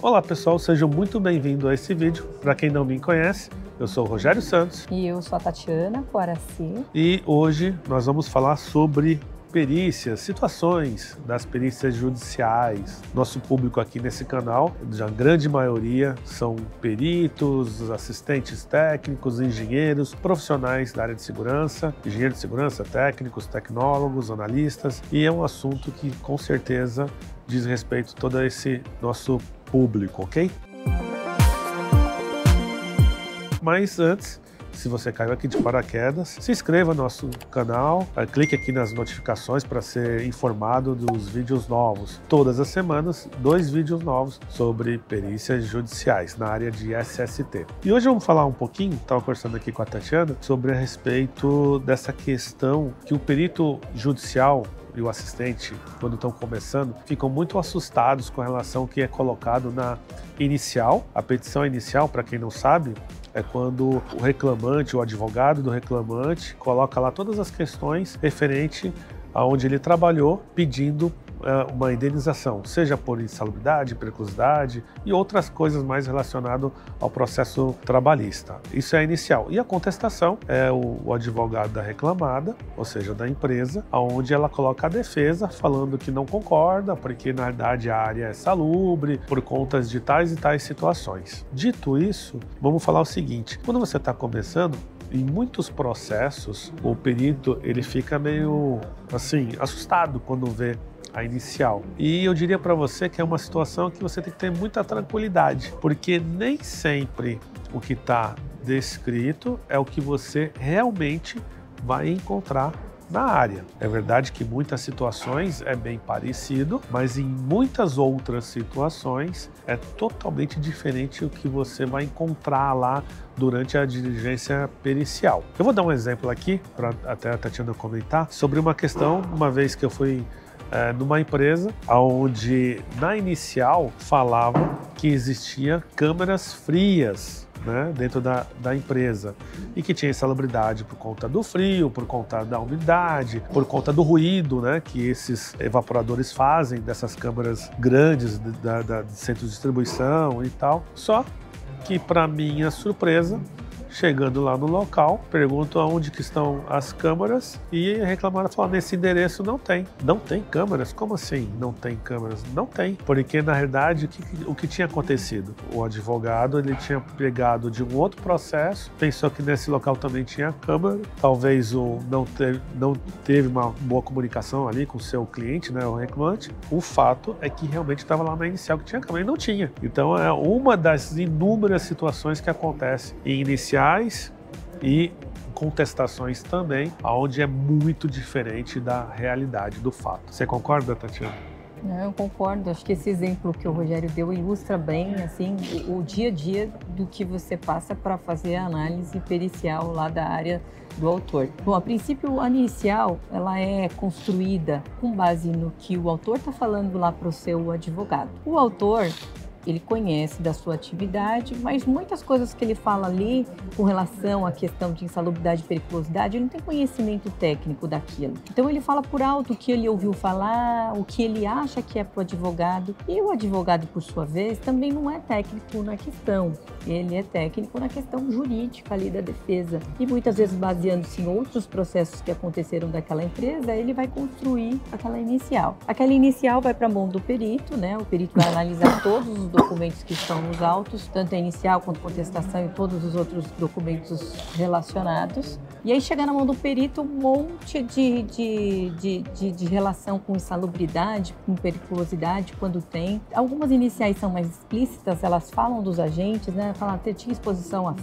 Olá pessoal, sejam muito bem-vindos a esse vídeo. Para quem não me conhece, eu sou o Rogério Santos. E eu sou a Tatiana Coaraci. E hoje nós vamos falar sobre perícias, situações das perícias judiciais. Nosso público aqui nesse canal, a grande maioria são peritos, assistentes técnicos, engenheiros, profissionais da área de segurança, engenheiros de segurança, técnicos, tecnólogos, analistas, e é um assunto que com certeza diz respeito a todo esse nosso público, ok? Mas antes, se você caiu aqui de paraquedas, se inscreva no nosso canal, clique aqui nas notificações para ser informado dos vídeos novos. Todas as semanas, 2 vídeos novos sobre perícias judiciais na área de SST. E hoje vamos falar um pouquinho, estava conversando aqui com a Tatiana, sobre a respeito dessa questão que o perito judicial e o assistente, quando estão começando, ficam muito assustados com relação ao que é colocado na inicial. A petição inicial, para quem não sabe, é quando o reclamante, o advogado do reclamante, coloca lá todas as questões referente a onde ele trabalhou, pedindo uma indenização, seja por insalubridade, periculosidade e outras coisas mais relacionadas ao processo trabalhista. Isso é a inicial. E a contestação é o advogado da reclamada, ou seja, da empresa, onde ela coloca a defesa falando que não concorda, porque na verdade a área é salubre, por conta de tais e tais situações. Dito isso, vamos falar o seguinte: quando você está começando, em muitos processos, o perito ele fica meio assim, assustado quando vê a inicial. E eu diria para você que é uma situação que você tem que ter muita tranquilidade, porque nem sempre o que está descrito é o que você realmente vai encontrar na área. É verdade que em muitas situações é bem parecido, mas em muitas outras situações é totalmente diferente o que você vai encontrar lá durante a diligência pericial. Eu vou dar um exemplo aqui, para até a Tatiana comentar, sobre uma questão, uma vez que eu fui numa empresa onde na inicial falava que existia câmeras frias, né, dentro da empresa, e que tinha insalubridade por conta do frio, por conta da umidade, por conta do ruído, né, que esses evaporadores fazem dessas câmeras grandes da centro de distribuição e tal. Só que, para minha surpresa, chegando lá no local, pergunto aonde que estão as câmeras e a reclamada fala: nesse endereço não tem. Não tem câmeras? Como assim não tem câmeras? Não tem, porque na verdade o que tinha acontecido? O advogado ele tinha pegado de um outro processo, pensou que nesse local também tinha câmera, talvez não teve uma boa comunicação ali com o seu cliente, né, o reclamante. O fato é que realmente estava lá na inicial que tinha câmera e não tinha. Então é uma das inúmeras situações que acontece em iniciais e contestações também, onde é muito diferente da realidade do fato. Você concorda, Tatiana? Eu concordo. Acho que esse exemplo que o Rogério deu ilustra bem assim, o dia a dia do que você passa para fazer a análise pericial lá da área do autor. Bom, a princípio, a inicial ela é construída com base no que o autor está falando lá para o seu advogado. O autor, ele conhece da sua atividade, mas muitas coisas que ele fala ali com relação à questão de insalubridade e periculosidade, ele não tem conhecimento técnico daquilo. Então ele fala por alto o que ele ouviu falar, o que ele acha que é para o advogado. E o advogado, por sua vez, também não é técnico na questão. Ele é técnico na questão jurídica ali da defesa. E muitas vezes, baseando-se em outros processos que aconteceram daquela empresa, ele vai construir aquela inicial. Aquela inicial vai para a mão do perito, né? O perito vai analisar todos os documentos que estão nos autos, tanto a inicial quanto a contestação e todos os outros documentos relacionados. E aí chega na mão do perito um monte de relação com insalubridade, com periculosidade, quando tem. Algumas iniciais são mais explícitas, elas falam dos agentes, né? Falam, tinha exposição a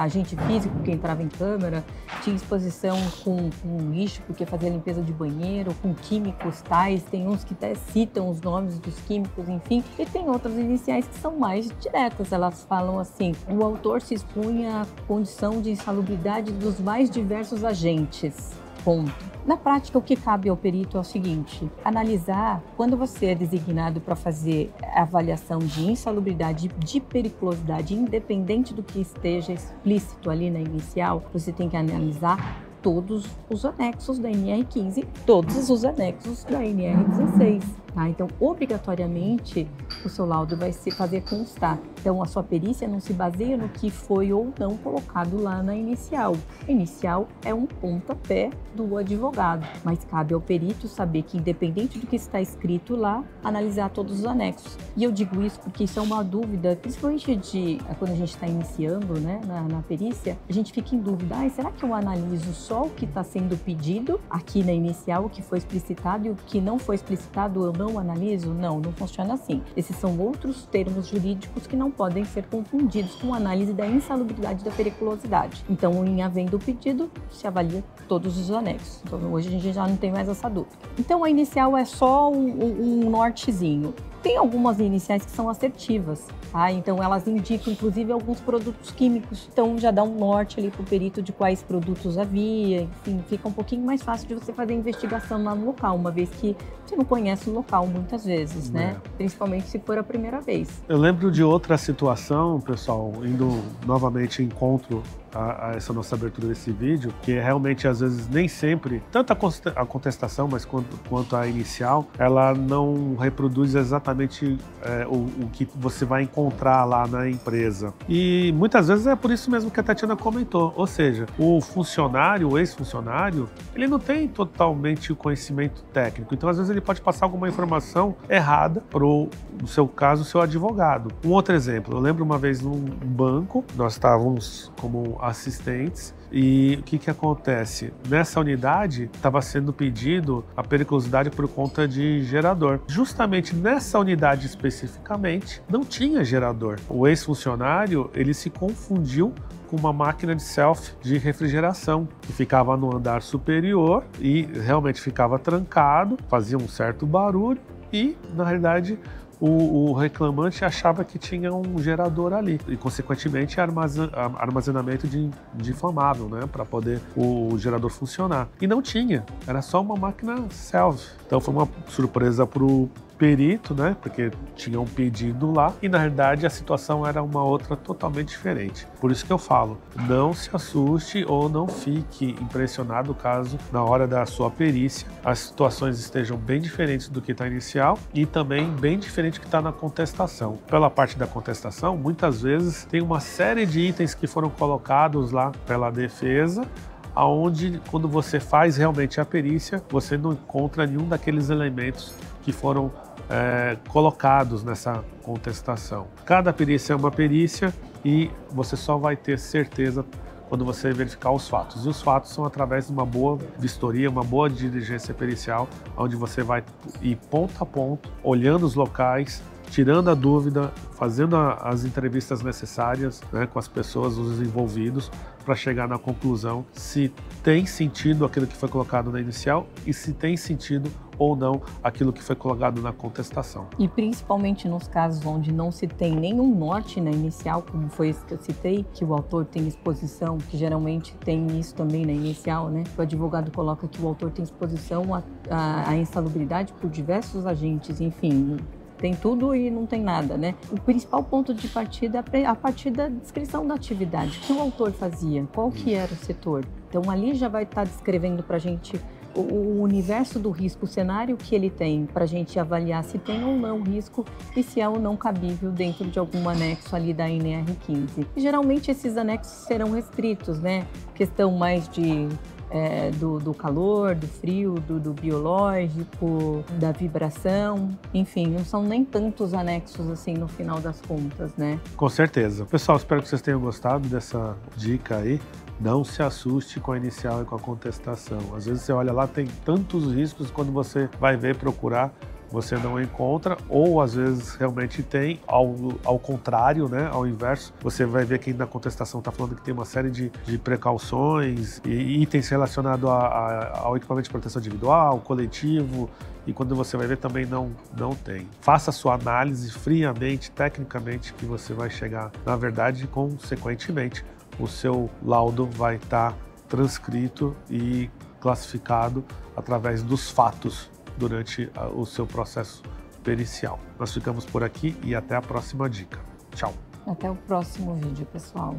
agente físico que entrava em câmera, tinha exposição com lixo porque fazia limpeza de banheiro, com químicos tais, tem uns que até citam os nomes dos químicos, enfim, e tem outras iniciais que são mais diretas, elas falam assim: o autor se expunha à condição de insalubridade dos mais diversos agentes. Ponto. Na prática, o que cabe ao perito é o seguinte: analisar, quando você é designado para fazer a avaliação de insalubridade, de periculosidade, independente do que esteja explícito ali na inicial, você tem que analisar todos os anexos da NR15, todos os anexos da NR16. Tá? Então, obrigatoriamente, o seu laudo vai se fazer constar. Então, a sua perícia não se baseia no que foi ou não colocado lá na inicial. A inicial é um pontapé do advogado, mas cabe ao perito saber que, independente do que está escrito lá, analisar todos os anexos. E eu digo isso porque isso é uma dúvida, principalmente quando a gente está iniciando, né, na perícia, a gente fica em dúvida, será que eu analiso só o que está sendo pedido aqui na inicial, o que foi explicitado, e o que não foi explicitado eu não analiso? Não funciona assim. Esses são outros termos jurídicos que não podem ser confundidos com a análise da insalubridade da periculosidade. Então, em havendo o pedido, se avalia todos os anexos. Então, hoje a gente já não tem mais essa dúvida. Então, a inicial é só um nortezinho. Tem algumas iniciais que são assertivas, tá? Então elas indicam inclusive alguns produtos químicos, então já dá um norte ali para o perito de quais produtos havia, enfim, fica um pouquinho mais fácil de você fazer a investigação lá no local, uma vez que você não conhece o local muitas vezes, né? Principalmente se for a primeira vez. Eu lembro de outra situação, pessoal, indo novamente em encontro a essa nossa abertura desse vídeo, que realmente às vezes nem sempre, tanto a contestação, mas quanto a inicial, ela não reproduz exatamente o que você vai encontrar lá na empresa. E muitas vezes é por isso mesmo que a Tatiana comentou, ou seja, o funcionário, o ex-funcionário, ele não tem totalmente o conhecimento técnico, então às vezes ele pode passar alguma informação errada no seu caso, o seu advogado. Um outro exemplo, eu lembro uma vez num banco, nós estávamos como assistentes, e o que acontece? Nessa unidade estava sendo pedido a periculosidade por conta de gerador. Justamente nessa unidade especificamente não tinha gerador. O ex-funcionário, ele se confundiu com uma máquina de self de refrigeração que ficava no andar superior e realmente ficava trancado, fazia um certo barulho e, na realidade, o reclamante achava que tinha um gerador ali e, consequentemente, armazenamento de inflamável, né, para poder o gerador funcionar. E não tinha, era só uma máquina self. Então foi uma surpresa para o perito, né, porque tinha um pedido lá e, na verdade, a situação era uma outra totalmente diferente. Por isso que eu falo, não se assuste ou não fique impressionado caso, na hora da sua perícia, as situações estejam bem diferentes do que está inicial e também bem diferente do que está na contestação. Pela parte da contestação, muitas vezes tem uma série de itens que foram colocados lá pela defesa, aonde, quando você faz realmente a perícia, você não encontra nenhum daqueles elementos que foram colocados nessa contestação. Cada perícia é uma perícia e você só vai ter certeza quando você verificar os fatos. E os fatos são através de uma boa vistoria, uma boa diligência pericial, onde você vai ir ponto a ponto, olhando os locais, tirando a dúvida, fazendo as entrevistas necessárias, né, com as pessoas, os envolvidos, para chegar na conclusão se tem sentido aquilo que foi colocado na inicial e se tem sentido ou não aquilo que foi colocado na contestação. E principalmente nos casos onde não se tem nenhum norte na inicial, como foi esse que eu citei, que o autor tem exposição, que geralmente tem isso também na inicial, né? O advogado coloca que o autor tem exposição à insalubridade por diversos agentes, enfim, tem tudo e não tem nada, né? O principal ponto de partida é a partir da descrição da atividade. O que o autor fazia? Qual que era o setor? Então ali já vai estar descrevendo para a gente o universo do risco, o cenário que ele tem, para a gente avaliar se tem ou não risco e se é ou não cabível dentro de algum anexo ali da NR15. E, geralmente esses anexos serão restritos, né? Questão mais do calor, do frio, do biológico, da vibração, enfim, não são nem tantos anexos assim no final das contas, né? Com certeza. Pessoal, espero que vocês tenham gostado dessa dica aí. Não se assuste com a inicial e com a contestação. Às vezes você olha lá, tem tantos riscos, quando você vai ver, procurar, você não encontra, ou às vezes realmente tem, ao contrário, né, ao inverso, você vai ver que na contestação está falando que tem uma série de precauções e itens relacionados ao equipamento de proteção individual, coletivo, e quando você vai ver também não tem. Faça a sua análise friamente, tecnicamente, que você vai chegar, na verdade, consequentemente, o seu laudo vai estar transcrito e classificado através dos fatos durante o seu processo pericial. Nós ficamos por aqui e até a próxima dica. Tchau! Até o próximo vídeo, pessoal.